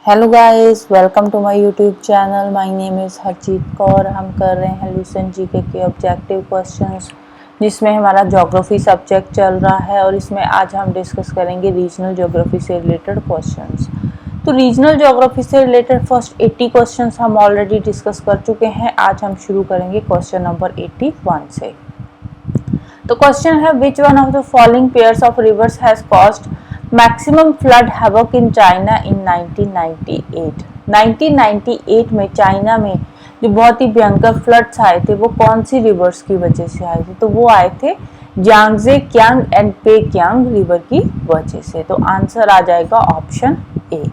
Hello guys, welcome to my YouTube channel. My name is Harjeet Kaur. हम कर रहे हैं लूसेंट जीके के ऑब्जेक्टिव क्वेश्चंस, जिसमें हमारा ज्योग्राफी सब्जेक्ट चल रहा है और इसमें आज हम डिस्कस करेंगे रीजनल ज्योग्राफी से रिलेटेड क्वेश्चंस। तो रीजनल ज्योग्राफी से रिलेटेड फर्स्ट 80 क्वेश्चंस हम ऑलरेडी डिस्कस कर चुके हैं। आज हम शुरू करेंगे क्वेश्चन नंबर 81 से। तो क्वेश्चन है, which one of the following pairs of reverse has caused maximum flood havoc in China in 1998। 1998 में चाइना में जो बहुत ही भयंकर फ्लड्स आए थे वो कौन सी रिवर्स की वजह से आए थे? तो वो आए थे यांगजे कियांग एंड पे कियांग रिवर की वजह से। तो आंसर आ जाएगा ऑप्शन ए।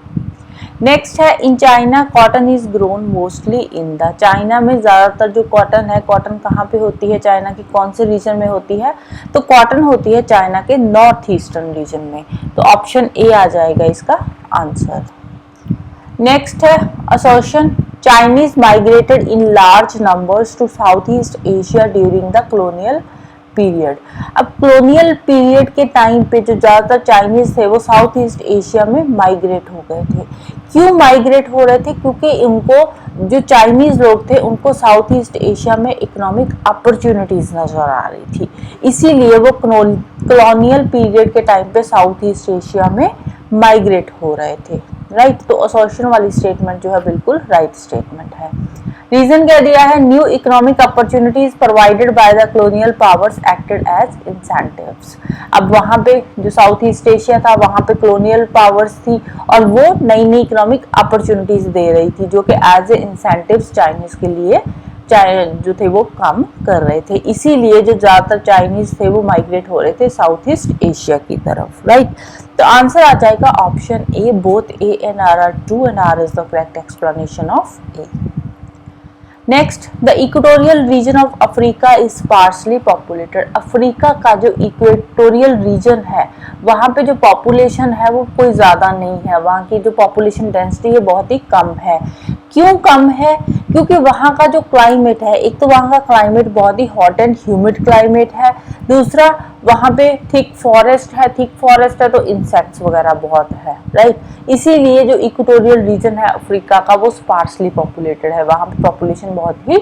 नेक्स्ट है, in China cotton is grown mostly in the. China में ज्यादातर जो कॉटन है, कॉटन कहाँ पे होती है? चाइना की कौन से रीजन में होती है? तो कॉटन होती है चाइना के नॉर्थ ईस्टर्न रीजन में। तो ऑप्शन ए आ जाएगा इसका आंसर। नेक्स्ट है assertion, Chinese migrated in large numbers to South east Asia during the colonial period. अब कॉलोनियल पीरियड के टाइम पे जो ज्यादातर चाइनीज थे वो साउथ ईस्ट एशिया में माइग्रेट हो गए थे। क्यों माइग्रेट हो रहे थे? क्योंकि इनको जो चाइनीज लोग थे उनको साउथ ईस्ट एशिया में इकोनॉमिक अपॉर्चुनिटीज नजर आ रही थी, इसीलिए वो कॉलोनियल पीरियड के टाइम पे साउथ ईस्ट एशिया में माइग्रेट हो रहे थे। राइट, तो असर्शन वाली स्टेटमेंट जो है बिल्कुल राइट स्टेटमेंट है। रीजन क्या दिया है? New economic opportunities provided by the colonial powers acted as incentives. अब वहां पे जो साउथ ईस्ट एशिया था वहां पे कॉलोनियल पावर्स थी और वो नई नई इकोनॉमिक अपॉर्चुनिटीज दे रही थी जो कि एज ए इंसेंटिव्स चाइनीज के लिए जो थे वो काम कर रहे थे, इसीलिए जो ज्यादातर चाइनीज थे वो माइग्रेट हो रहे थे साउथ ईस्ट एशिया की तरफ। राइट, तो आंसर आ जाएगा option A. Both A and R are true and R is the correct explanation of A. Next, the equatorial region of Africa is sparsely populated. Africa का जो equatorial region है वहाँ पे जो पॉपुलेशन है वो कोई ज़्यादा नहीं है, वहाँ की जो पॉपुलेशन डेंसिटी है बहुत ही कम है। क्यों कम है? क्योंकि वहाँ का जो क्लाइमेट है, एक तो वहाँ का क्लाइमेट बहुत ही हॉट एंड ह्यूमिड क्लाइमेट है, दूसरा वहाँ पे थिक फॉरेस्ट है तो इंसेक्ट्स वगैरह बहुत है। राइट, इसीलिए जो इक्वेटोरियल रीजन है अफ्रीका का वो स्पार्सली पॉपुलेटेड है, वहाँ पे पॉपुलेशन बहुत ही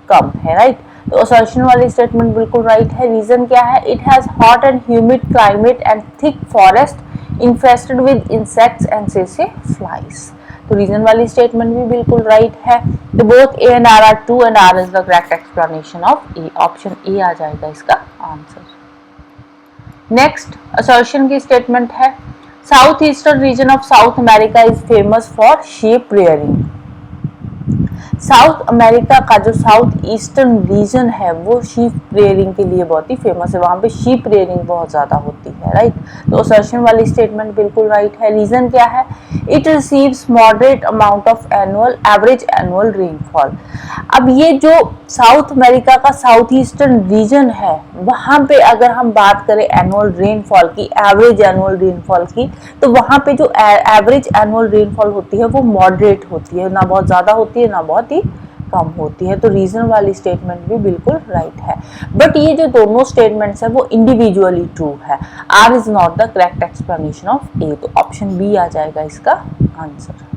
कम है। राइट, तो असर्शन वाली स्टेटमेंट बिल्कुल राइट है। रीजन क्या है? It has hot and humid climate and thick forest infested with insects and सेसे फ्लाइज। तो रीजन वाली स्टेटमेंट भी बिल्कुल राइट है। तो both A and R true and R is the correct explanation of A. Option A आ जाएगा इसका आंसर। नेक्स्ट असर्शन की स्टेटमेंट है, south eastern region of south America is famous for sheep rearing. South America का जो south eastern reason है वो sheep rearing के लिए बहुत ही फेमस है, वहां पे शीप रेयरिंग बहुत ज्यादा होती है। राइट, तो असर्शन वाली स्टेटमेंट बिल्कुल राइट है। रीजन क्या है? It receives moderate amount of average annual rainfall. अब ये जो साउथ अमेरिका का साउथ ईस्टर्न रीजन है वहां पे अगर हम बात करें एनुअल रेनफॉल की, एवरेज एनुअल रेनफॉल की, तो वहां पे जो एवरेज एनुअल रेनफॉल होती है वो मॉडरेट होती है, ना बहुत ज्यादा होती है ना बहुत ही कम होती है। तो रीजन वाली स्टेटमेंट भी बिल्कुल राइट है। बट ये जो दोनों स्टेटमेंट्स है वो इंडिविजुअली ट्रू है। R is not the correct explanation of A. तो ऑप्शन बी आ जाएगा इसका answer.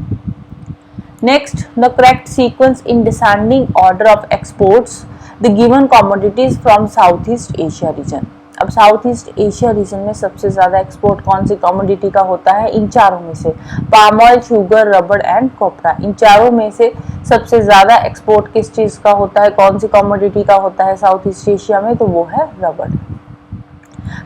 Next, the correct sequence in descending order of exports the given commodities from south east Asia region. अब south east Asia region में सबसे ज्यादा export कौन सी commodity का होता है? इन चारों में से पाम ऑयल, शुगर, रबड़ एंड कोपरा। इन चारों में से सबसे ज्यादा एक्सपोर्ट किस चीज का होता है, कौन सी कमोडिटी का होता है साउथ ईस्ट एशिया में? तो वो है रबड़।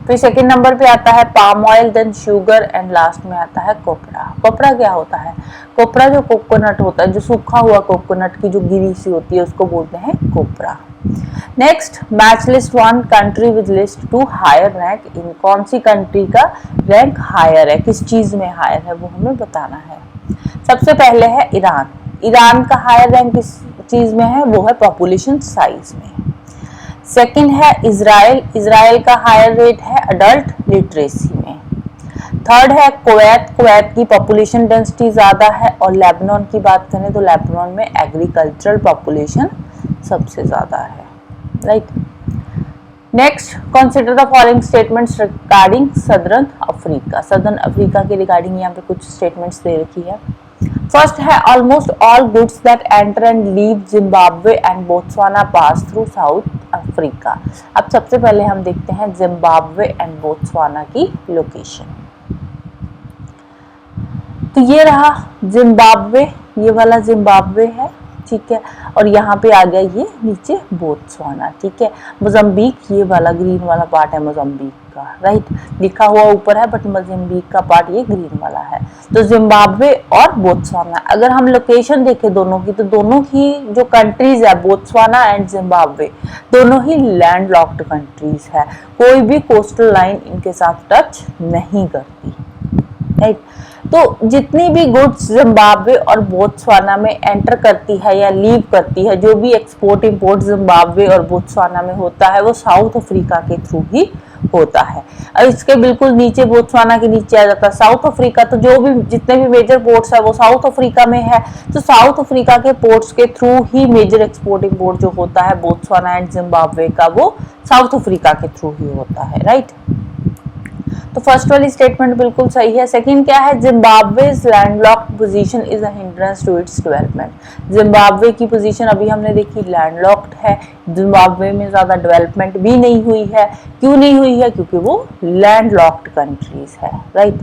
फिर सेकंड नंबर पे आता है palm oil, then sugar and last में आता है कोपरा। कोपरा क्या होता है? कोपरा जो कोकोनट होता है, जो सूखा हुआ कोकोनट की जो गिरी सी होती है उसको बोलते हैं copra. Next, match list one country with list two higher rank in. कौन सी कंट्री का रैंक हायर है, किस चीज में हायर है वो हमें बताना है। सबसे पहले है ईरान। ईरान का हायर रैंक किस चीज में है? वो है पॉपुलेशन साइज में। सेकंड है इजराइल। इजराइल का हायर रेट है अडल्ट लिटरेसी में। थर्ड है कुवैत। कुवैत की पॉपुलेशन डेंसिटी ज्यादा है। और लेबनान की बात करें तो लेबनान में एग्रीकल्चरल पॉपुलेशन सबसे ज्यादा है। Right, next, consider the following statements regarding southern Africa. Southern Africa के रिगार्डिंग यहाँ पे कुछ स्टेटमेंट्स दे रखी है। फर्स्ट है almost all goods that enter and leave Zimbabwe and Botswana pass through south Africa. अब सबसे पहले हम देखते हैं जिम्बाब्वे एंड बोत्सवाना की लोकेशन। तो ये रहा जिम्बाब्वे, ये वाला जिम्बाब्वे है, ठीक है, और यहाँ पे आ गया ये नीचे बोत्सवाना, ठीक है। मोजाम्बिक, ये वाला ग्रीन वाला पार्ट है मोजाम्बिक का, राइट, लिखा हुआ ऊपर है बट मोजाम्बिक का पार्ट ये ग्रीन वाला है। तो जिम्बाब्वे और बोत्सवाना, अगर हम लोकेशन देखें दोनों की, तो दोनों ही जो कंट्रीज है बोत्सवाना एंड जिम्बाब्वे, दोनों ही लैंड लॉक्ड कंट्रीज है, कोई भी कोस्टल लाइन इनके साथ टच नहीं करती, राइट। तो जितनी भी गुड्स जिम्बाब्वे और बोत्सवाना में एंटर करती है या लीव करती है, जो भी एक्सपोर्ट इंपोर्ट जिम्बाब्वे और बोत्सवाना में होता है, वो साउथ अफ्रीका के थ्रू ही होता है। और इसके बिल्कुल नीचे बोत्सवाना के नीचे आ जाता है साउथ अफ्रीका। तो जो भी जितने भी मेजर पोर्ट्स है वो साउथ अफ्रीका में है, तो साउथ अफ्रीका के पोर्ट्स के थ्रू ही मेजर एक्सपोर्ट इंपोर्ट जो होता है बोत्सवाना एंड जिम्बाब्वे का, वो साउथ अफ्रीका के थ्रू ही होता है, राइट। तो फर्स्ट वाली स्टेटमेंट बिल्कुल सही है। सेकंड क्या है, Zimbabwe's landlocked position is a hindrance to its development. Zimbabwe की पोजीशन अभी हमने देखी लैंडलॉक्ड है, जिम्बाब्वे में ज्यादा डेवलपमेंट भी नहीं हुई है। क्यों नहीं हुई है? क्योंकि वो लैंडलॉक्ड कंट्रीज है, राइट।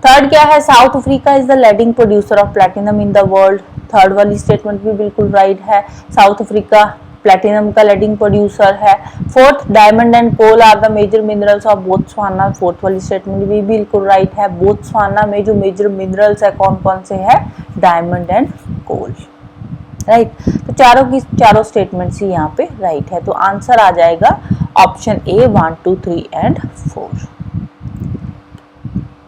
थर्ड क्या है, South Africa is the leading producer of platinum in the world. Third वाली स्टेटमेंट भी बिल्कुल राइट है, साउथ अफ्रीका प्लैटिनम का लीडिंग प्रोड्यूसर है। Fourth, diamond and coal are the major minerals of Botswana. Fourth वाली statement भी बिल्कुल right है। बोत्सवाना में जो मेजर मिनरल्स है कौन कौन से है? Diamond and coal, right. तो चारों की चारों स्टेटमेंट्स ही यहाँ पे राइट है। तो आंसर आ जाएगा option A 1, 2, 3 and 4।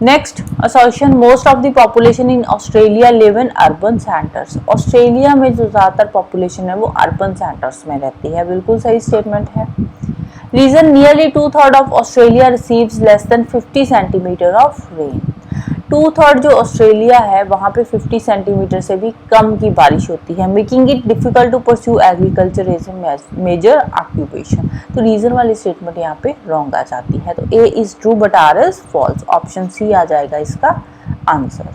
Next assertion, most of the population in Australia live in urban centres. Australia में जो ज्यादातर पॉपुलेशन है वो अर्बन सेंटर्स में रहती है, बिल्कुल सही स्टेटमेंट है। Reason, nearly 2/3 of Australia receives less than 50 centimetre of rain. 2/3 जो ऑस्ट्रेलिया है वहां पे 50 सेंटीमीटर से भी कम की बारिश होती है, making it difficult to pursue agriculture as a major occupation. तो रीजन वाली स्टेटमेंट यहाँ पे रॉन्ग आ जाती है। तो A is true but R is false. Option C आ जाएगा इसका answer.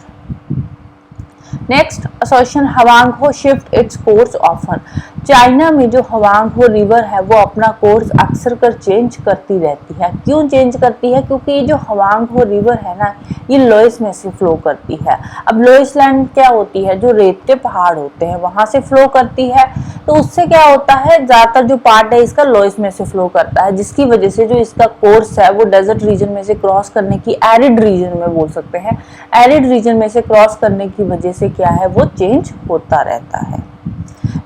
Next assertion, Hwang Ho shift its course often. China में जो हवांगहो रिवर है वो अपना कोर्स अक्सर कर चेंज करती रहती है। क्यों चेंज करती है? क्योंकि ये जो हवांगहो रिवर है ना, ये लोएस में से फ्लो करती है। अब लोएस लैंड क्या होती है? जो रेत के पहाड़ होते हैं वहां से फ्लो करती है। तो उससे क्या होता है, ज्यादातर जो पार्ट है इसका लोएस में से फ्लो करता है, जिसकी वजह से जो इसका कोर्स है वो डेजर्ट रीजन में से क्रॉस करने की, एरिड रीजन में बोल सकते हैं, एरिड रीजन में से क्रॉस करने की वजह से क्या है वो चेंज होता रहता है।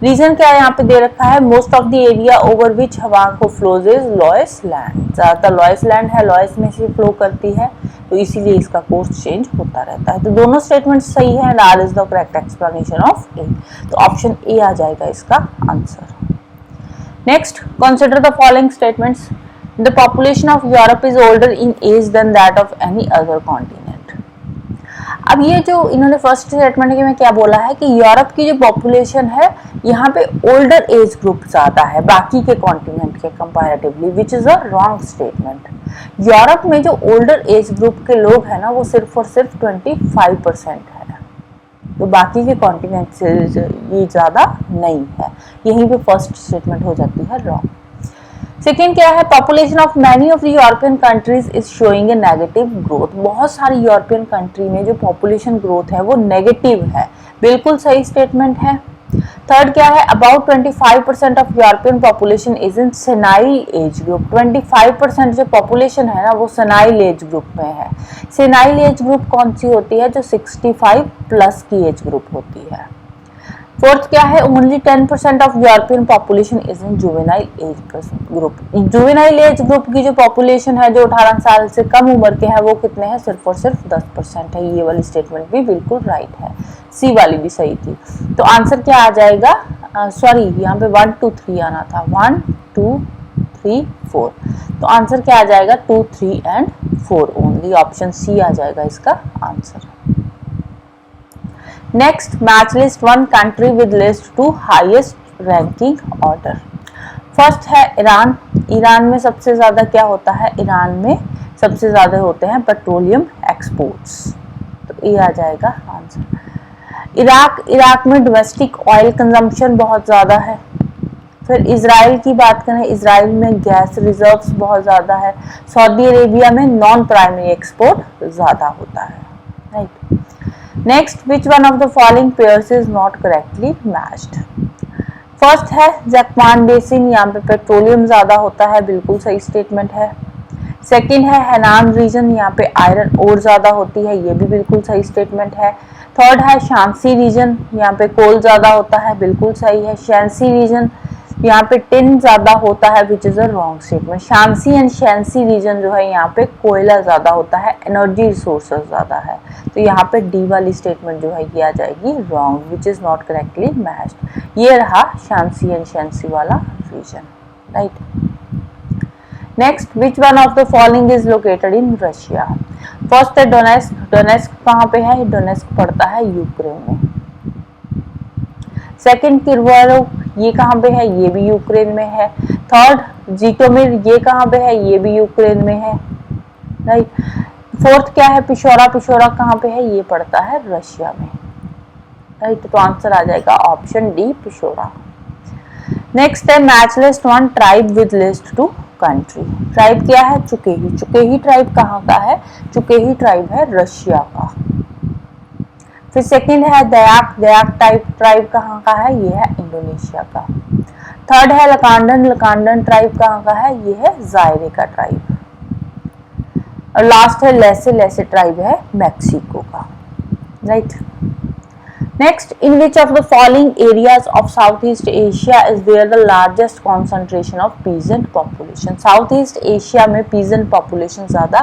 रीजन क्या है यहाँ पे दे रखा है, most of the area over which Hwang Ho flows is loess land. ज्यादातर लोएस लैंड है, लोएस में से फ्लो करती है, तो इसीलिए इसका कोर्स चेंज होता रहता है। तो दोनों स्टेटमेंट सही है and R is the correct explanation of A. तो ऑप्शन ए आ जाएगा इसका answer. Next, consider the following statements. The population of Europe is older in age than that of any other continent. अब ये जो इन्होंने फर्स्ट स्टेटमेंट में क्या बोला है कि यूरोप की जो पॉपुलेशन है यहाँ पे ओल्डर एज ग्रुप ज्यादा है बाकी के कॉन्टिनेंट के comparatively, which is a wrong statement. Europe में जो ओल्डर एज ग्रुप के लोग हैं ना वो सिर्फ और सिर्फ 25% है, तो बाकी के कॉन्टिनेंट से ये ज्यादा नहीं है। यहीं पे फर्स्ट स्टेटमेंट हो जाती है रॉन्ग। सेकेंड क्या है, population of many of the European countries is showing A negative growth. बहुत सारी यूरोपियन कंट्री में जो पॉपुलेशन ग्रोथ है वो नेगेटिव है, बिल्कुल सही स्टेटमेंट है। थर्ड क्या है, about 25% of European population is in senile age group. 25% जो पॉपुलेशन है ना वो सेनाइल एज ग्रुप में है। सेनाइल एज ग्रुप कौन सी होती है? जो 65 प्लस की एज ग्रुप होती है। फोर्थ क्या है, only 10% of European population is in juvenile age group. Juvenile age group की जो पॉपुलेशन है जो 18 साल से कम उम्र के हैं वो कितने हैं? सिर्फ और सिर्फ 10% है। ये वाली स्टेटमेंट भी बिल्कुल राइट है, सी वाली भी सही थी। तो आंसर क्या आ जाएगा? सॉरी यहाँ पे 1, 2, 3 आना था, 1, 2, 3, 4। तो आंसर क्या आ जाएगा? 2, 3 एंड 4 ओनली। ऑप्शन सी आ जाएगा इसका answer. Next, match list one country with list two highest ranking order. First है ईरान। ईरान में सबसे ज्यादा क्या होता है? ईरान में सबसे ज्यादा होते हैं पेट्रोलियम एक्सपोर्ट्स, तो ये आ जाएगा आंसर। इराक में डोमेस्टिक ऑयल कंजम्पशन बहुत ज़्यादा है। फिर इसराइल की बात करें, इसराइल में गैस रिजर्व्स बहुत ज़्यादा है। सऊदी अरेबिया में नॉन प्राइमरी एक्सपोर्ट ज़्यादा होता है, right. Next, which one of the following pairs is not correctly matched. First है जैकवान बेसिन, यहाँ पे पेट्रोलियम ज़्यादा होता है, बिल्कुल सही स्टेटमेंट है। सेकेंड है हेनान रीजन, यहाँ पे आयरन ओर ज़्यादा होती है, ये भी बिल्कुल सही स्टेटमेंट है। थर्ड है शांसी रीजन, यहाँ पे कोल ज़्यादा होता है, बिल्कुल सही है। शैंसी रीजन, यहाँ पे टिन ज़्यादा होता है, which is a wrong statement. Shanxi and Shaanxi region जो है यहाँ पे कोयला ज़्यादा होता है, एनर्जी रिसोर्सेज ज़्यादा है, तो यहाँ पे डी वाली स्टेटमेंट जो है ये आ जाएगी wrong, which is not correctly matched. ये रहा शांसी एंड शैंसी वाला region, right. Next, which one of the following is located in Russia. First है डोनेस्क, डोनेस्क कहाँ पे है, डोनेस्क पड़ता है यूक्रेन में। सेकेंड किर्वोरोव, ये कहाँ पे है, ये भी यूक्रेन में है। थर्ड जीटोमिर, ये कहाँ पे है, ये भी यूक्रेन में है, राइट। फोर्थ क्या है, पिशोरा, पिशोरा कहाँ पे है, ये पड़ता है रशिया में, राइट। तो आंसर आ जाएगा ऑप्शन डी, पिशोरा। नेक्स्ट है match list one tribe with list two country. Tribe क्या है, चुकेही, चुकेही ट्राइब कहाँ का है, चुकेही ट्राइब है रशिया का। फिर सेकंड है दयाक, दयाक ट्राइब कहाँ का है, ये है इंडोनेशिया का। थर्ड है लकांडन, लकांडन ट्राइब कहाँ का है, ये है जायरे का ट्राइब। और लास्ट है लेसे, लेसे ट्राइब है मैक्सिको का, right. Next, in which of the following areas of Southeast Asia is there the largest concentration of peasant population? Southeast Asia में peasant population ज़्यादा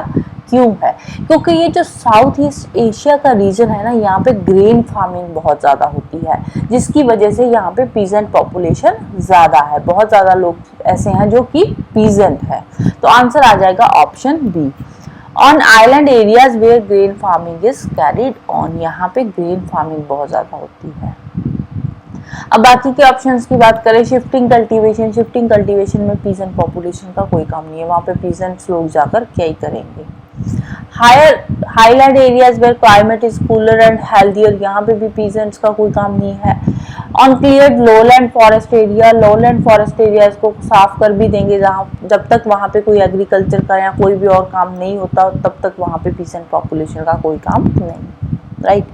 क्यों है? क्योंकि ये जो साउथ ईस्ट एशिया का रीजन है ना, यहाँ पे ग्रेन फार्मिंग बहुत ज़्यादा होती है, जिसकी वजह से यहाँ पे पीजेंट पॉपुलेशन ज़्यादा है। बहुत ज़्यादा लोग ऐसे हैं जो कि पीजेंट है, तो आंसर आ जाएगा option B. On island areas where grain farming is carried on, यहाँ पे ग्रेन फार्मिंग बहुत ज़्यादा होती है। अब बाकी के ऑप्शंस की बात करें, शिफ्टिंग कल्टीवेशन, शिफ्टिंग कल्टीवेशन में पीजेंट पॉपुलेशन का कोई काम नहीं है, वहाँ पे पीजेंट्स लोग जाकर क्या ही करेंगे। Highland areas where climate is cooler and healthier, यहाँ पे भी पीजेंट्स का कोई काम नहीं है। On cleared lowland forest area, lowland forest areas को साफ कर भी देंगे, जहाँ जब तक वहाँ पे कोई एग्रीकल्चर का या कोई भी और काम नहीं होता तब तक वहाँ पे पीजेंट पॉपुलेशन का कोई काम नहीं, राइट।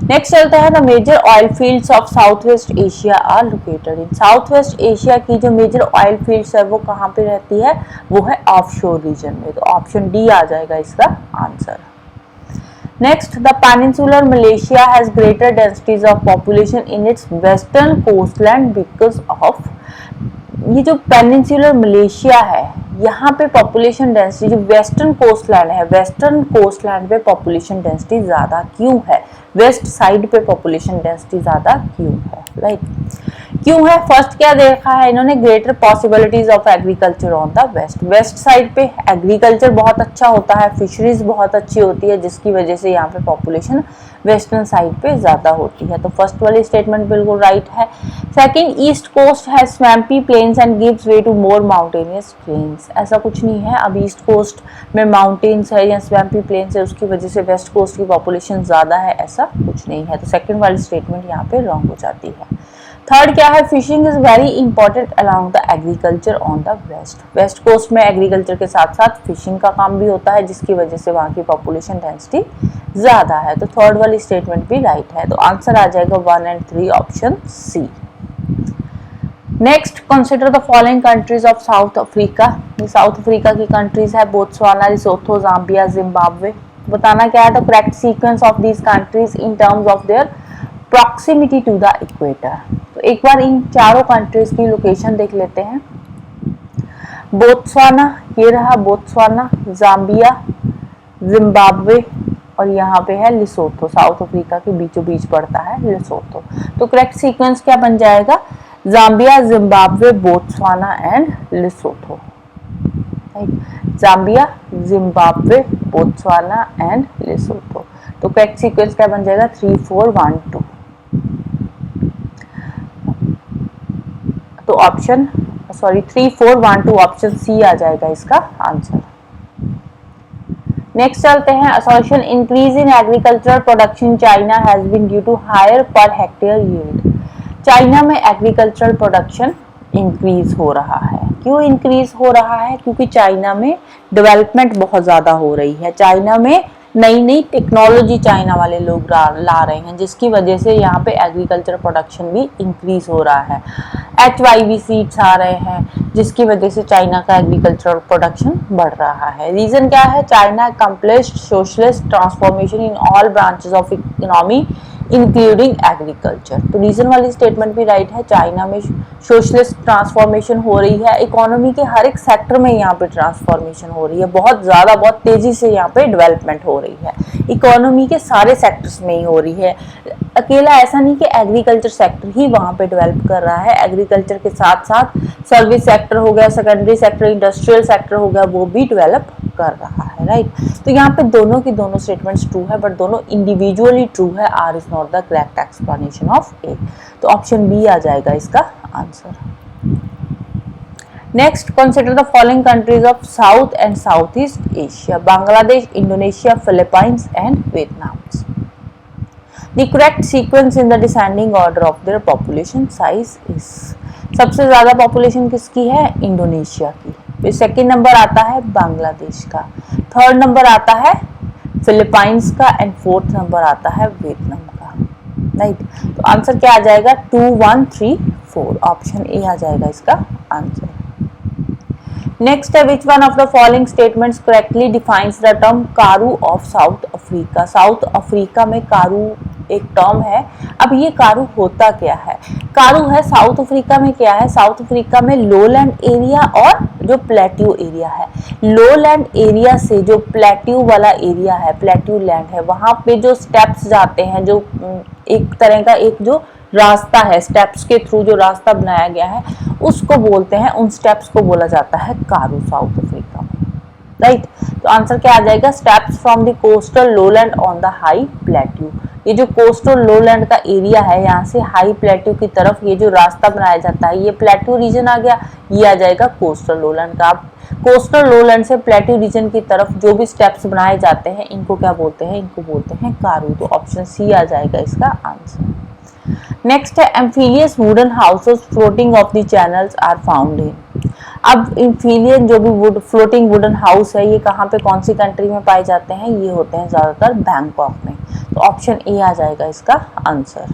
नेक्स्ट चलता है the major oil fields of South West Asia are located in. South West Asia की जो मेजर ऑयल फील्ड्स है वो कहाँ पे रहती है, वो है ऑफशोर रीजन में, तो ऑप्शन डी आ जाएगा इसका answer. Next, the peninsular Malaysia has greater densities of population in its western coastland because of. ये जो पेनिनसुलर मलेशिया है यहाँ पे पॉपुलेशन डेंसिटी, जो वेस्टर्न कोस्टलैंड है, वेस्टर्न कोस्टलैंड पे पॉपुलेशन डेंसिटी ज्यादा क्यों है, वेस्ट साइड पे पॉपुलेशन डेंसिटी ज्यादा क्यों है, राइट। क्यों है, फर्स्ट क्या देखा है इन्होंने, greater possibilities of agriculture on the west, west side पे एग्रीकल्चर बहुत अच्छा होता है, फिशरीज बहुत अच्छी होती है, जिसकी वजह से यहाँ पे पॉपुलेशन वेस्टर्न साइड पे ज्यादा होती है, तो फर्स्ट वाली स्टेटमेंट बिल्कुल राइट है। सेकंड, ईस्ट कोस्ट है swampy plains and gives way to more mountainous plains, ऐसा कुछ नहीं है, अब ईस्ट कोस्ट में माउंटेन्स है या स्वैम्पी प्लेन्स है उसकी वजह से वेस्ट कोस्ट की पॉपुलेशन ज्यादा है, ऐसा कुछ नहीं है, तो सेकंड वाली स्टेटमेंट यहाँ पे रॉन्ग हो जाती है। थर्ड क्या है, fishing is very important along the agriculture on the west, west coast में एग्रीकल्चर के साथ साथ फिशिंग का काम भी होता है, जिसकी वजह से वहाँ की पॉपुलेशन डेंसिटी ज्यादा है, तो थर्ड वाली स्टेटमेंट भी राइट है, तो आंसर आ जाएगा 1 और 3 option C. Next, consider the following countries of South Africa. ये साउथ अफ्रीका की कंट्रीज है बोत्सवाना, लिसोथो, जाम्बिया, जिम्बाब्वे। बताना क्या है, the correct sequence of these countries in terms of their proximity to the equator. तो एक बार इन चारों countries की लोकेशन देख लेते हैं। बोत्सवाना, ये रहा बोत्सवाना, जाम्बिया, जिम्बाब्वे और यहाँ पे है लिसोथो, साउथ अफ्रीका के बीचों बीच पड़ता है लिसोथो। तो करेक्ट सीक्वेंस क्या बन जाएगा, Zambia, Zimbabwe, Botswana and लिसोथो, Zambia, Zimbabwe, Botswana and लिसोथो। तो करेक्ट सीक्वेंस क्या बन जाएगा, 3 4 1 2। तो ऑप्शन 3 4 1 2 ऑप्शन सी आ जाएगा इसका आंसर। नेक्स्ट चलते हैं, assertion increase in agricultural production China has been due to higher per hectare yield. China में एग्रीकल्चरल प्रोडक्शन इंक्रीज हो रहा है। क्यों इंक्रीज हो रहा है? क्योंकि चाइना में डेवलपमेंट बहुत ज्यादा हो रही है। चाइना में नई नई टेक्नोलॉजी चाइना वाले लोग ला रहे हैं, जिसकी वजह से यहाँ पे एग्रीकल्चर प्रोडक्शन भी इंक्रीज हो रहा है। HYV सीड्स आ रहे हैं, जिसकी वजह से चाइना का एग्रीकल्चर प्रोडक्शन बढ़ रहा है। रीजन क्या है? China accomplished socialist transformation in all branches of economy including agriculture. तो रीजन वाली स्टेटमेंट भी राइट है। चाइना में सोशलिस्ट ट्रांसफॉर्मेशन हो रही है, इकोनॉमी के हर एक सेक्टर में यहाँ पे ट्रांसफॉर्मेशन हो रही है, बहुत ज़्यादा बहुत तेज़ी से यहाँ पे डेवलपमेंट हो रही है, इकोनॉमी के सारे सेक्टर्स में ही हो रही है। अकेला ऐसा नहीं कि एग्रीकल्चर सेक्टर ही वहाँ पे डेवलप कर रहा है, एग्रीकल्चर के साथ साथ सर्विस सेक्टर हो गया, सेकेंडरी सेक्टर, इंडस्ट्रियल सेक्टर हो गया, वो भी डेवलप कर रहा है, राइट। तो यहाँ पे दोनों की दोनों स्टेटमेंट्स ट्रू है, बट दोनों इंडिविजुअली ट्रू है। R is not the correct explanation of A. तो ऑप्शन बी आ जाएगा इसका answer. Next, consider the following countries of south and south east Asia, Bangladesh, Indonesia, Philippines and Vietnam. The correct sequence in the descending order of their population size is, सबसे ज्यादा population किसकी है? Indonesia की। फिर second number आता है बांग्लादेश का, third number आता है फिलीपाइंस का एंड फोर्थ नंबर आता है वियतनाम का, राइट। तो आंसर क्या आ जाएगा? 2, 1, 3, 4। ऑप्शन ए आ जाएगा इसका आंसर। नेक्स्ट है, which one of the following statements correctly defines the term Karu of South Africa. South Africa में कारू एक टर्म है। अब ये कारू होता क्या है? कारू है साउथ अफ्रीका में क्या है? साउथ अफ्रीका में लोलैंड एरिया और जो प्लेट्यू एरिया है। लोलैंड एरिया से जो प्लेट्यू वाला एरिया है, प्लेट्यू लैंड है, वहां पे जो स्टेप्स जाते हैं, जो एक तरह का एक जो रास्ता है, स्टेप्स के थ्रू जो रास्ता बनाया गया है, उसको बोलते हैं, उन स्टेप्स को बोला जाता है कारू साउथ अफ्रीका में, राइट। तो आंसर क्या आ जाएगा? Steps from the coastal lowland on the high plateau. ये जो कोस्टल लोलैंड का एरिया है, यहाँ से हाई प्लेट्यू की तरफ ये जो रास्ता बनाया जाता है, ये प्लेट्यू रीजन आ गया, ये आ जाएगा कोस्टल लोलैंड का। कोस्टल लोलैंड से प्लेट्यू रीजन की तरफ जो भी स्टेप्स बनाए जाते हैं, इनको क्या बोलते हैं? इनको बोलते हैं कारू। तो ऑप्शन सी आ जाएगा इसका आंसर। नेक्स्ट है, amphibious wooden houses floating off the channels are found in. अब एम्फिलियन जो भी फ्लोटिंग वुडन हाउस है, ये कहाँ पे, कौन सी कंट्री में पाए जाते हैं? ये होते हैं ज्यादातर बैंकॉक में। तो ऑप्शन ए आ जाएगा इसका answer.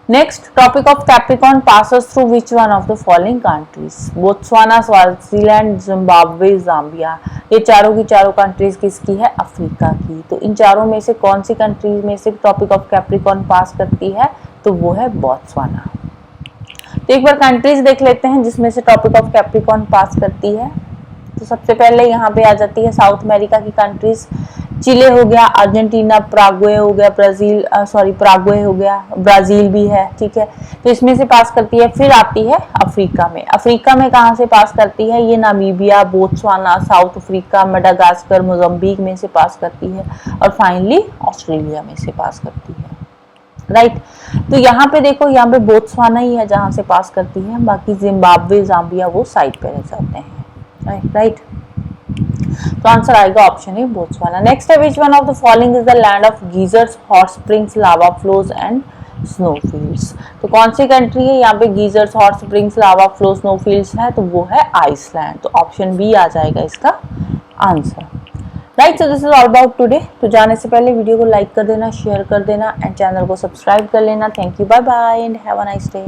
Next, tropic of Capricorn passes through which one of the following countries? Botswana, Swaziland, Zimbabwe, Zambia. ये चारों की चारों कंट्रीज किसकी है? अफ्रीका की। तो इन चारों में से कौन सी कंट्रीज में से ट्रॉपिक ऑफ कैप्रिकॉर्न पास करती है? तो वो है बोत्सवाना। तो एक बार कंट्रीज देख लेते हैं जिसमें से ट्रॉपिक ऑफ कैप्रिकॉर्न पास करती है। तो सबसे पहले यहाँ पे आ जाती है साउथ अमेरिका की कंट्रीज। चिले हो गया, अर्जेंटीना, प्रागवे हो गया, प्रागवे हो गया, ब्राजील भी है, ठीक है। तो इसमें से पास करती है। फिर आती है अफ्रीका में। अफ्रीका में कहाँ से पास करती है? ये Namibia, Botswana, south Africa, Madagascar, Mozambique में से पास करती है। और फाइनली ऑस्ट्रेलिया में से पास करती है, राइट। तो यहाँ पे देखो, यहाँ पे बोत्सवाना ही है जहाँ से पास करती है, बाकी जिम्बाब्वे, जाम्बिया वो साइड पे रह जाते हैं, राइट। तो आंसर आएगा ऑप्शन ए, बोत्सवाना। नेक्स्ट है, which one of the following is the land of geysers, hot springs, lava flows and snowfields. तो कौन सी कंट्री है यहाँ पे geysers, hot springs, lava flow, snowfields है? तो वो है आइसलैंड। तो ऑप्शन बी आ जाएगा इसका answer, right. So this is all about today. तो जाने से पहले वीडियो को लाइक कर देना, शेयर कर देना एंड चैनल को सब्सक्राइब कर लेना। Thank you, bye bye and have a nice day.